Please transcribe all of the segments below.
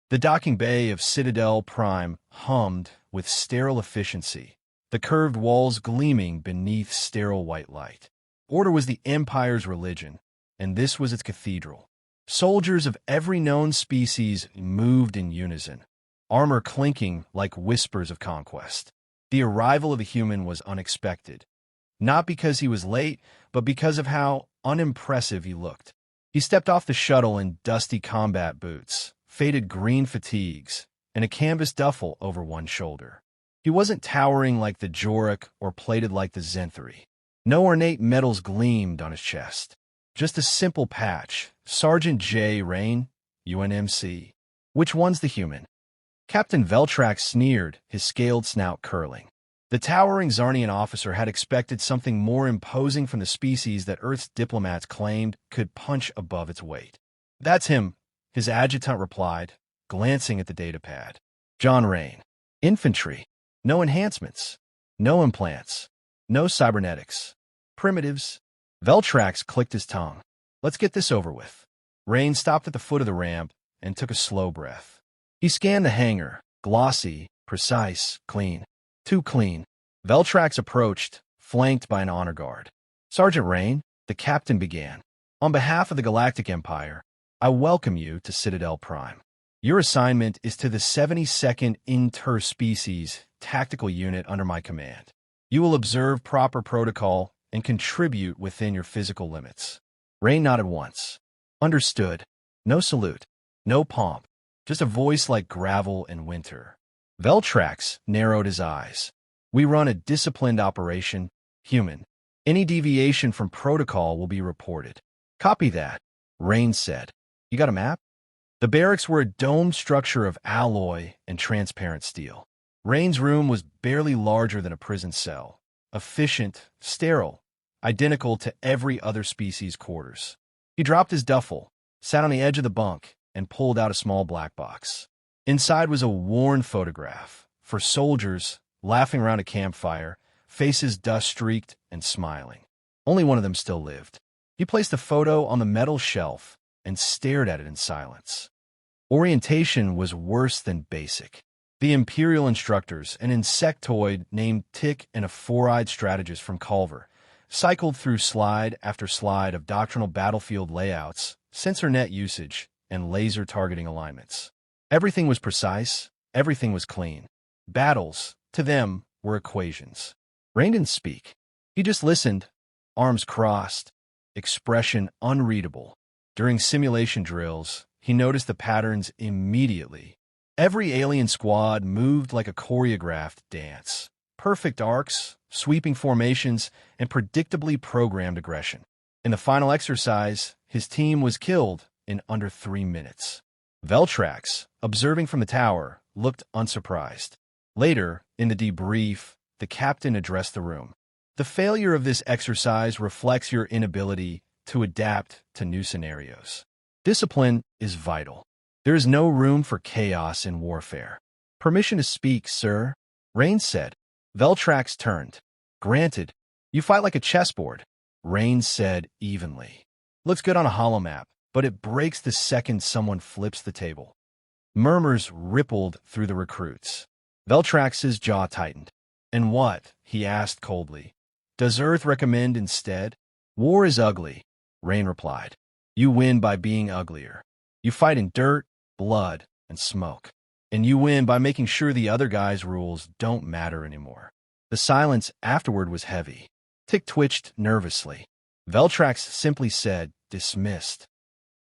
The docking bay of Citadel Prime hummed with sterile efficiency, the curved walls gleaming beneath sterile white light. Order was the Empire's religion, and this was its cathedral. Soldiers of every known species moved in unison, armor clinking like whispers of conquest. The arrival of a human was unexpected, not because he was late, but because of how unimpressive he looked. He stepped off the shuttle in dusty combat boots, faded green fatigues, and a canvas duffel over one shoulder. He wasn't towering like the Jorok or plated like the Zenthari. No ornate medals gleamed on his chest. Just a simple patch, Sergeant J. Raine, UNMC. Which one's the human? Captain Veltrax sneered, his scaled snout curling. The towering Zarnian officer had expected something more imposing from the species that Earth's diplomats claimed could punch above its weight. That's him, his adjutant replied, glancing at the datapad. John Raine. Infantry. No enhancements. No implants. No cybernetics. Primitives. Veltrax clicked his tongue. Let's get this over with. Raine stopped at the foot of the ramp and took a slow breath. He scanned the hangar. Glossy, precise, clean. Too clean. Veltrax approached, flanked by an honor guard. Sergeant Raine, the captain began. On behalf of the Galactic Empire, I welcome you to Citadel Prime. Your assignment is to the 72nd Interspecies Tactical Unit under my command. You will observe proper protocol and contribute within your physical limits. Raine nodded once. Understood. No salute. No pomp. Just a voice like gravel in winter. Veltrax narrowed his eyes. We run a disciplined operation, human. Any deviation from protocol will be reported. Copy that, Raine said. You got a map? The barracks were a domed structure of alloy and transparent steel. Raine's room was barely larger than a prison cell. Efficient, sterile, identical to every other species' quarters. He dropped his duffel, sat on the edge of the bunk, and pulled out a small black box. Inside was a worn photograph, for soldiers, laughing around a campfire, faces dust-streaked and smiling. Only one of them still lived. He placed the photo on the metal shelf and stared at it in silence. Orientation was worse than basic. The Imperial instructors, an insectoid named Tick and a four-eyed strategist from Culver, cycled through slide after slide of doctrinal battlefield layouts, sensor net usage, and laser targeting alignments. Everything was precise, everything was clean. Battles, to them, were equations. Raine didn't speak. He just listened, arms crossed, expression unreadable. During simulation drills, he noticed the patterns immediately. Every alien squad moved like a choreographed dance. Perfect arcs, sweeping formations, and predictably programmed aggression. In the final exercise, his team was killed in under 3 minutes. Veltrax, observing from the tower, looked unsurprised. Later, in the debrief, the captain addressed the room. The failure of this exercise reflects your inability to adapt to new scenarios. Discipline is vital. There is no room for chaos in warfare. Permission to speak, sir, Raine said. Veltrax turned. Granted. You fight like a chessboard, Raine said evenly. Looks good on a holomap, but it breaks the second someone flips the table. Murmurs rippled through the recruits. Veltrax's jaw tightened. And what, he asked coldly, does Earth recommend instead? War is ugly, Raine replied. You win by being uglier. You fight in dirt, blood, and smoke. And you win by making sure the other guy's rules don't matter anymore. The silence afterward was heavy. Tick twitched nervously. Veltrax simply said, dismissed.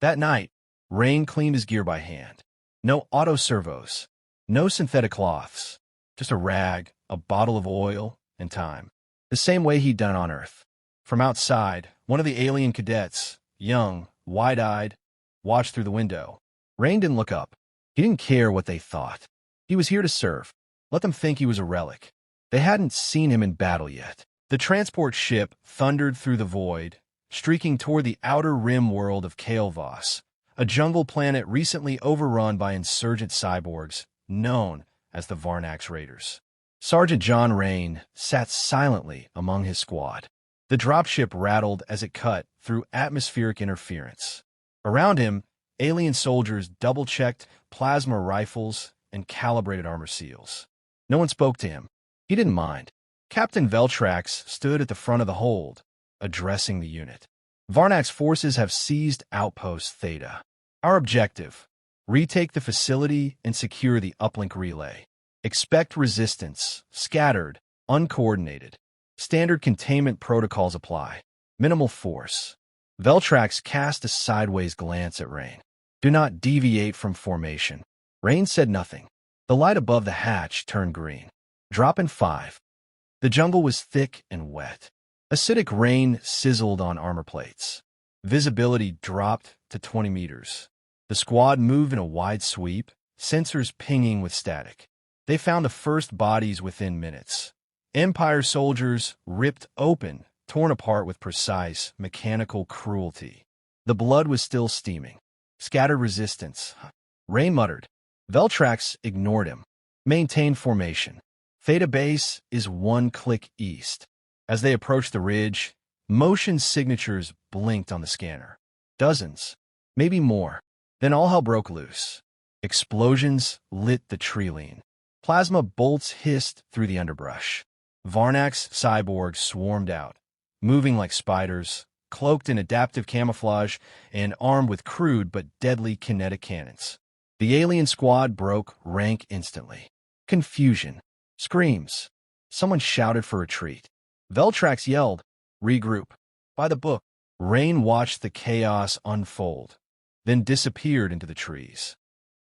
That night, Raine cleaned his gear by hand. No auto servos, no synthetic cloths, just a rag, a bottle of oil, and time. The same way he'd done on Earth. From outside, one of the alien cadets, young, wide-eyed, watched through the window. Raine didn't look up. He didn't care what they thought. He was here to serve. Let them think he was a relic. They hadn't seen him in battle yet. The transport ship thundered through the void, streaking toward the outer rim world of Kael'vas, a jungle planet recently overrun by insurgent cyborgs, known as the Varnax Raiders. Sergeant John Raine sat silently among his squad. The dropship rattled as it cut through atmospheric interference. Around him, Alien soldiers double-checked plasma rifles and calibrated armor seals. No one spoke to him. He didn't mind. Captain Veltrax stood at the front of the hold, addressing the unit. Varnak's forces have seized Outpost Theta. Our objective: retake the facility and secure the uplink relay. Expect resistance, scattered, uncoordinated. Standard containment protocols apply. Minimal force. Veltrax cast a sideways glance at Raine. Do not deviate from formation. Raine said nothing. The light above the hatch turned green. Drop in 5. The jungle was thick and wet. Acidic rain sizzled on armor plates. Visibility dropped to 20 meters. The squad moved in a wide sweep, sensors pinging with static. They found the first bodies within minutes. Empire soldiers ripped open, torn apart with precise, mechanical cruelty. The blood was still steaming. Scattered resistance. Raine muttered. Veltrax ignored him. Maintain formation. Theta Base is 1 click east. As they approached the ridge, motion signatures blinked on the scanner. Dozens, maybe more. Then all hell broke loose. Explosions lit the tree line. Plasma bolts hissed through the underbrush. Varnak's cyborgs swarmed out, moving like spiders, cloaked in adaptive camouflage and armed with crude but deadly kinetic cannons. The alien squad broke rank instantly. Confusion. Screams. Someone shouted for retreat. Veltrax yelled, regroup. By the book. Raine watched the chaos unfold, then disappeared into the trees.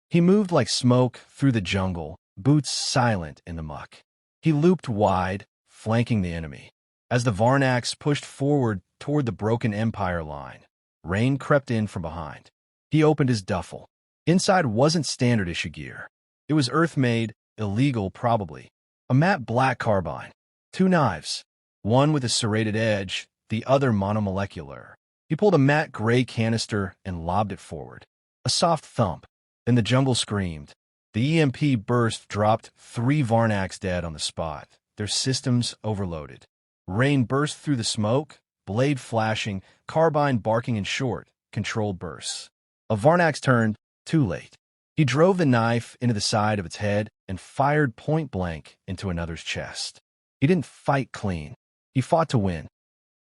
He moved like smoke through the jungle, boots silent in the muck. He looped wide, flanking the enemy. As the Varnaks pushed forward toward the broken Empire line, Raine crept in from behind. He opened his duffel. Inside wasn't standard issue gear. It was Earth-made, illegal probably. A matte black carbine. 2 knives. One with a serrated edge, the other monomolecular. He pulled a matte gray canister and lobbed it forward. A soft thump. Then the jungle screamed. The EMP burst dropped 3 Varnaks dead on the spot, their systems overloaded. Raine burst through the smoke, blade flashing, carbine barking in short, controlled bursts. A Varnak's turned, too late. He drove the knife into the side of its head and fired point-blank into another's chest. He didn't fight clean. He fought to win.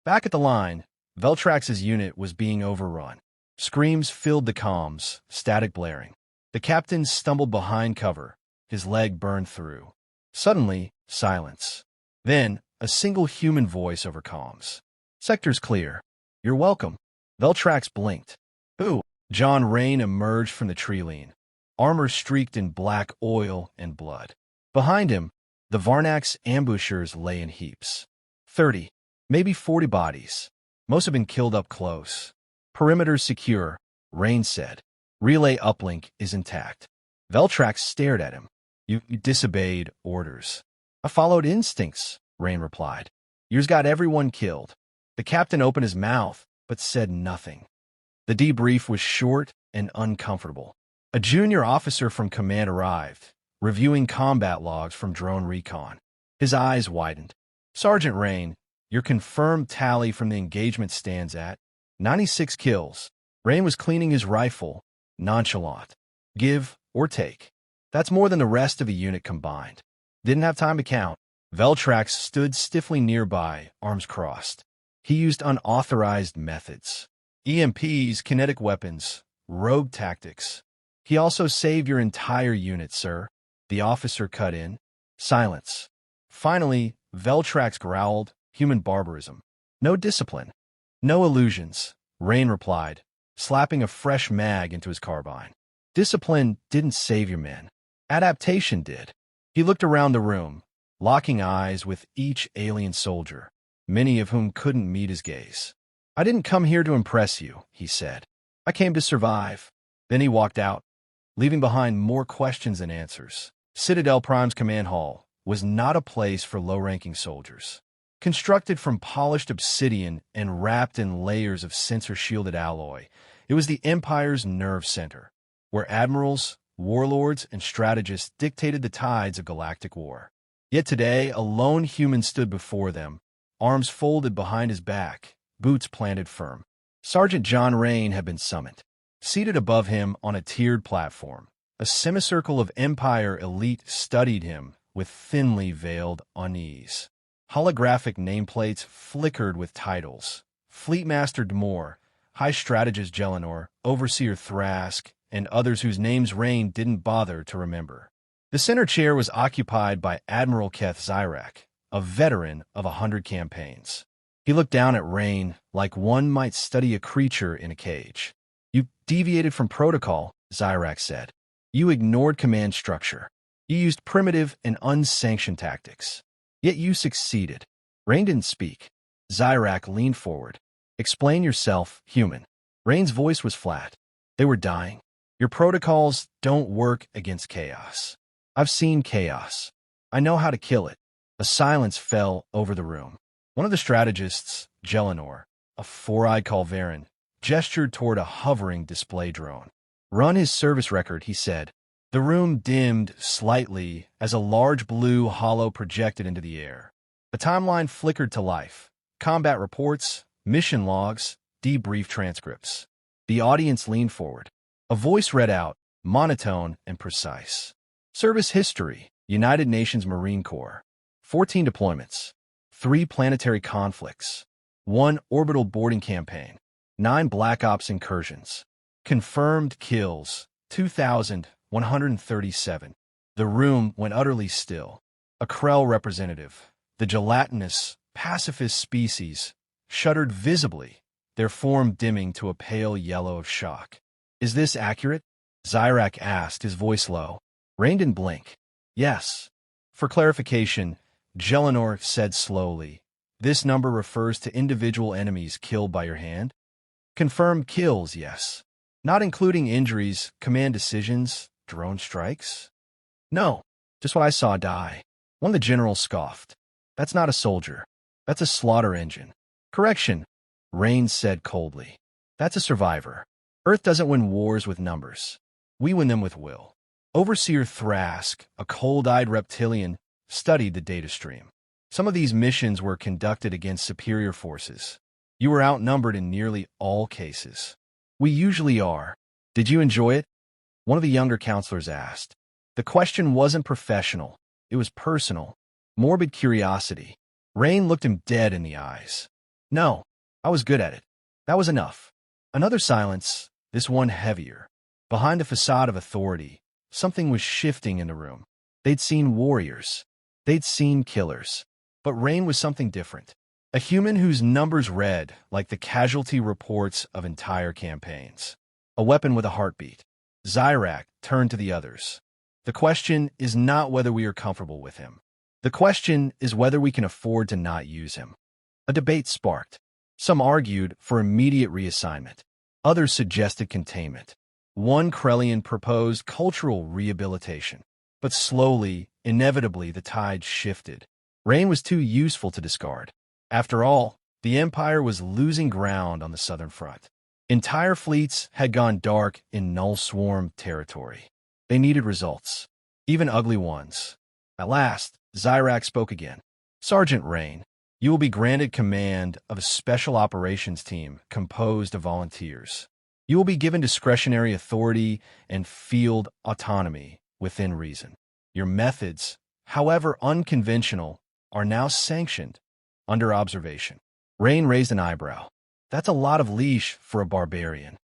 Back at the line, Veltrax's unit was being overrun. Screams filled the comms, static blaring. The captain stumbled behind cover, his leg burned through. Suddenly, silence. Then, a single human voice over comms. Sector's clear. You're welcome. Veltrax blinked. Who? John Raine emerged from the tree line. Armor streaked in black oil and blood. Behind him, the Varnak's ambushers lay in heaps. 30, maybe 40 bodies. Most have been killed up close. Perimeter secure, Raine said. Relay uplink is intact. Veltrax stared at him. You disobeyed orders. I followed instincts, Raine replied. Yours got everyone killed. The captain opened his mouth, but said nothing. The debrief was short and uncomfortable. A junior officer from command arrived, reviewing combat logs from drone recon. His eyes widened. Sergeant Raine, your confirmed tally from the engagement stands at 96 kills. Raine was cleaning his rifle, nonchalant. Give or take. That's more than the rest of the unit combined. Didn't have time to count. Veltrax stood stiffly nearby, arms crossed. He used unauthorized methods. EMPs, kinetic weapons, rogue tactics. He also saved your entire unit, sir. The officer cut in. Silence. Finally, Veltrax growled, human barbarism. No discipline. No illusions, Raine replied, slapping a fresh mag into his carbine. Discipline didn't save your men. Adaptation did. He looked around the room, locking eyes with each alien soldier, many of whom couldn't meet his gaze. I didn't come here to impress you, he said. I came to survive. Then he walked out, leaving behind more questions than answers. Citadel Prime's command hall was not a place for low-ranking soldiers. Constructed from polished obsidian and wrapped in layers of sensor-shielded alloy, it was the Empire's nerve center, where admirals, warlords, and strategists dictated the tides of galactic war. Yet today, a lone human stood before them, arms folded behind his back, boots planted firm. Sergeant John Raine had been summoned. Seated above him on a tiered platform, a semicircle of Empire elite studied him with thinly veiled unease. Holographic nameplates flickered with titles: Fleetmaster D'More, High Strategist Gelinor, Overseer Thrask, and others whose names Raine didn't bother to remember. The center chair was occupied by Admiral Keth Zyrak, a veteran of 100 campaigns. He looked down at Raine like one might study a creature in a cage. "You deviated from protocol," Zyrak said. "You ignored command structure. You used primitive and unsanctioned tactics. Yet you succeeded." Raine didn't speak. Zyrak leaned forward. "Explain yourself, human." Raine's voice was flat. "They were dying. Your protocols don't work against chaos. I've seen chaos. I know how to kill it." A silence fell over the room. One of the strategists, Gelinor, a four-eyed Calveran, gestured toward a hovering display drone. "Run his service record," he said. The room dimmed slightly as a large blue hollow projected into the air. The timeline flickered to life. Combat reports, mission logs, debrief transcripts. The audience leaned forward. A voice read out, monotone and precise. "Service history, United Nations Marine Corps. 14 deployments. 3 planetary conflicts. 1 orbital boarding campaign. 9 Black Ops incursions. Confirmed kills, 2,137. The room went utterly still. A Krell representative, the gelatinous, pacifist species, shuddered visibly, their form dimming to a pale yellow of shock. "Is this accurate?" Zyrak asked, his voice low. Raine didn't blink. "Yes." For clarification, Gelinor said slowly, "This number refers to individual enemies killed by your hand?" "Confirmed kills, yes. Not including injuries, command decisions, drone strikes?" "No, just what I saw die." One of the generals scoffed. "That's not a soldier. That's a slaughter engine." "Correction," Raine said coldly. "That's a survivor. Earth doesn't win wars with numbers. We win them with will." Overseer Thrask, a cold-eyed reptilian, studied the data stream. "Some of these missions were conducted against superior forces. You were outnumbered in nearly all cases." "We usually are. Did you enjoy it?" one of the younger counselors asked. The question wasn't professional. It was personal. Morbid curiosity. Raine looked him dead in the eyes. "No, I was good at it. That was enough." Another silence, this one heavier. Behind the facade of authority, something was shifting in the room. They'd seen warriors. They'd seen killers. But Raine was something different. A human whose numbers read like the casualty reports of entire campaigns. A weapon with a heartbeat. Zyrak turned to the others. "The question is not whether we are comfortable with him. The question is whether we can afford to not use him." A debate sparked. Some argued for immediate reassignment. Others suggested containment. One Krellian proposed cultural rehabilitation. But slowly, inevitably, the tide shifted. Raine was too useful to discard. After all, the Empire was losing ground on the southern front. Entire fleets had gone dark in Null Swarm territory. They needed results, even ugly ones. At last, Zyrak spoke again. "Sergeant Raine, you will be granted command of a special operations team composed of volunteers. You will be given discretionary authority and field autonomy within reason. Your methods, however unconventional, are now sanctioned, under observation." Raine raised an eyebrow. "That's a lot of leash for a barbarian."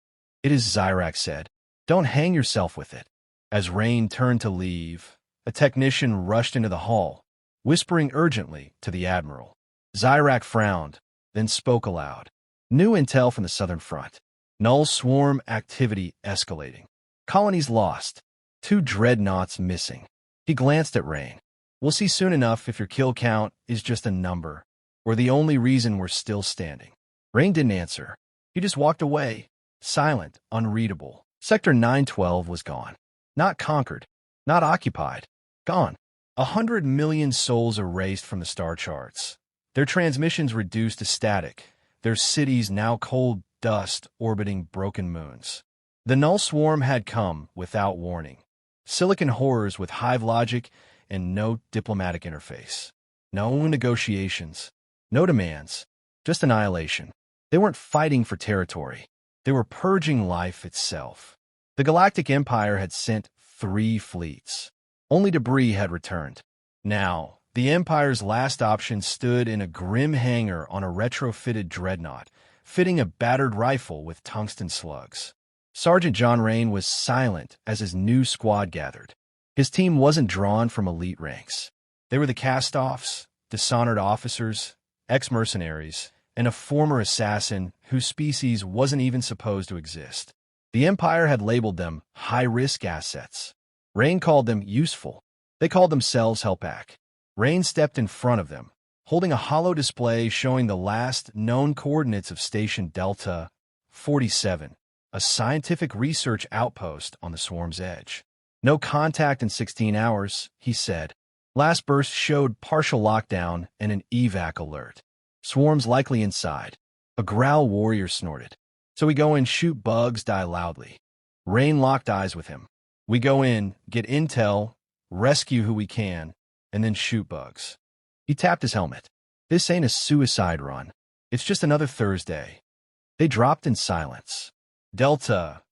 "It is," Zyrak said. "Don't hang yourself with it." As Raine turned to leave, a technician rushed into the hall, whispering urgently to the Admiral. Zyrak frowned, then spoke aloud. "New intel from the southern front. Null Swarm activity escalating. Colonies lost. 2 dreadnoughts missing." He glanced at Raine. "We'll see soon enough if your kill count is just a number, or the only reason we're still standing." Raine didn't answer. He just walked away, silent, unreadable. Sector 912 was gone. Not conquered, not occupied. Gone. 100 million souls erased from the star charts. Their transmissions reduced to static. Their cities now cold dust orbiting broken moons. The Null Swarm had come without warning. Silicon horrors with hive logic and no diplomatic interface. No negotiations. No demands. Just annihilation. They weren't fighting for territory. They were purging life itself. The Galactic Empire had sent 3 fleets. Only debris had returned. Now, the Empire's last option stood in a grim hangar on a retrofitted dreadnought, fitting a battered rifle with tungsten slugs. Sergeant John Raine was silent as his new squad gathered. His team wasn't drawn from elite ranks. They were the cast-offs, dishonored officers, ex-mercenaries, and a former assassin whose species wasn't even supposed to exist. The Empire had labeled them high-risk assets. Raine called them useful. They called themselves Helpak. Raine stepped in front of them, holding a hollow display showing the last known coordinates of Station Delta 47, a scientific research outpost on the swarm's edge. No contact in 16 hours, he said. Last burst showed partial lockdown and an evac alert. Swarm's likely inside. A growl warrior snorted. So we go in, shoot bugs, die loudly. Raine locked eyes with him. We go in, get intel, rescue who we can, and then shoot bugs. He tapped his helmet. This ain't a suicide run. It's just another Thursday. They dropped in silence. Delta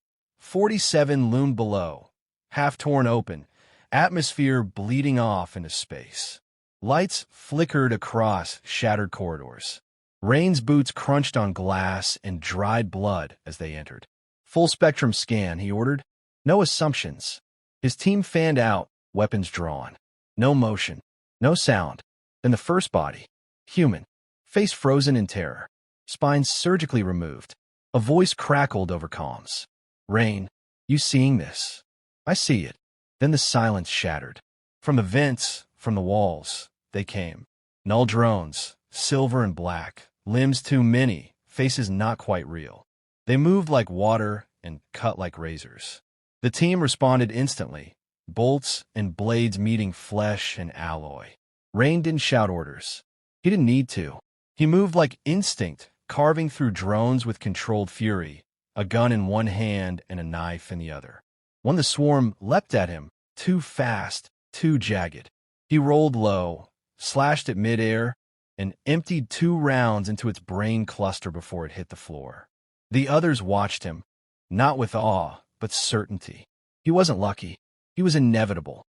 47 loomed below, half torn open, atmosphere bleeding off into space. Lights flickered across shattered corridors. Raine's boots crunched on glass and dried blood as they entered. Full spectrum scan, he ordered. No assumptions. His team fanned out, weapons drawn. No motion. No sound. Then the first body. Human. Face frozen in terror. Spine surgically removed. A voice crackled over comms. Raine, you seeing this? I see it. Then the silence shattered. From the vents, from the walls, they came. Null drones, silver and black, limbs too many, faces not quite real. They moved like water and cut like razors. The team responded instantly, bolts and blades meeting flesh and alloy. Raine didn't shout orders. He didn't need to. He moved like instinct, carving through drones with controlled fury, a gun in one hand and a knife in the other. When the swarm leapt at him, too fast, too jagged, he rolled low, slashed at midair, and emptied 2 rounds into its brain cluster before it hit the floor. The others watched him, not with awe, but certainty. He wasn't lucky. He was inevitable.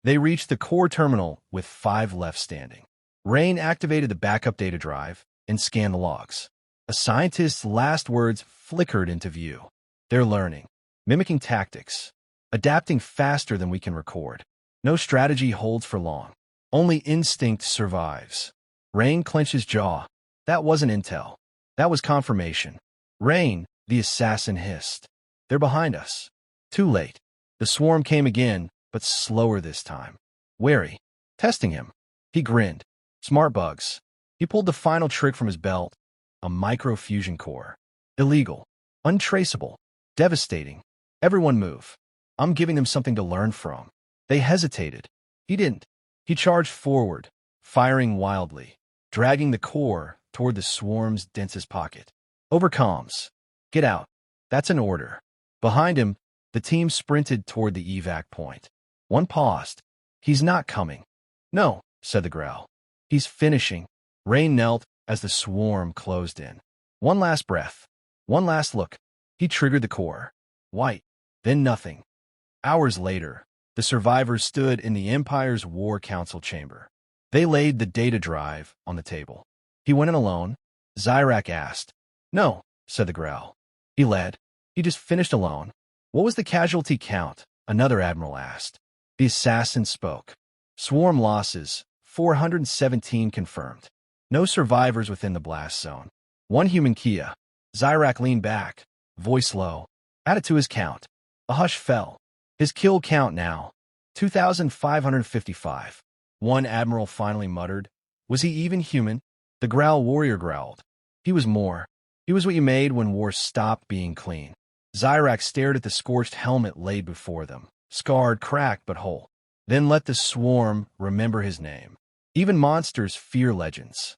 They reached the core terminal with 5 left standing. Raine activated the backup data drive and scanned the logs. A scientist's last words flickered into view. They're learning, mimicking tactics, adapting faster than we can record. No strategy holds for long. Only instinct survives. Raine clenched his jaw. That wasn't intel. That was confirmation. Raine, the assassin hissed. They're behind us. Too late. The swarm came again, but slower this time. Wary. Testing him. He grinned. Smart bugs. He pulled the final trick from his belt. A microfusion core. Illegal. Untraceable. Devastating. Everyone move. I'm giving them something to learn from. They hesitated. He didn't. He charged forward, firing wildly, dragging the core toward the swarm's densest pocket. Over comms. Get out. That's an order. Behind him, the team sprinted toward the evac point. One paused. He's not coming. No, said the growl. He's finishing. Raine knelt as the swarm closed in. One last breath. One last look. He triggered the core. White. Then nothing. Hours later, the survivors stood in the Empire's War Council chamber. They laid the data drive on the table. He went in alone. Zyrak asked. No, said the growl. He led. He just finished alone. What was the casualty count? Another admiral asked. The assassin spoke. Swarm losses, 417 confirmed. No survivors within the blast zone. 1 human Kia. Zyrak leaned back, voice low. Add it to his count. A hush fell. His kill count now, 2,555. One admiral finally muttered. Was he even human? The growl warrior growled. He was more. He was what you made when war stopped being clean. Zyrak stared at the scorched helmet laid before them, scarred, cracked, but whole. Then let the swarm remember his name. Even monsters fear legends.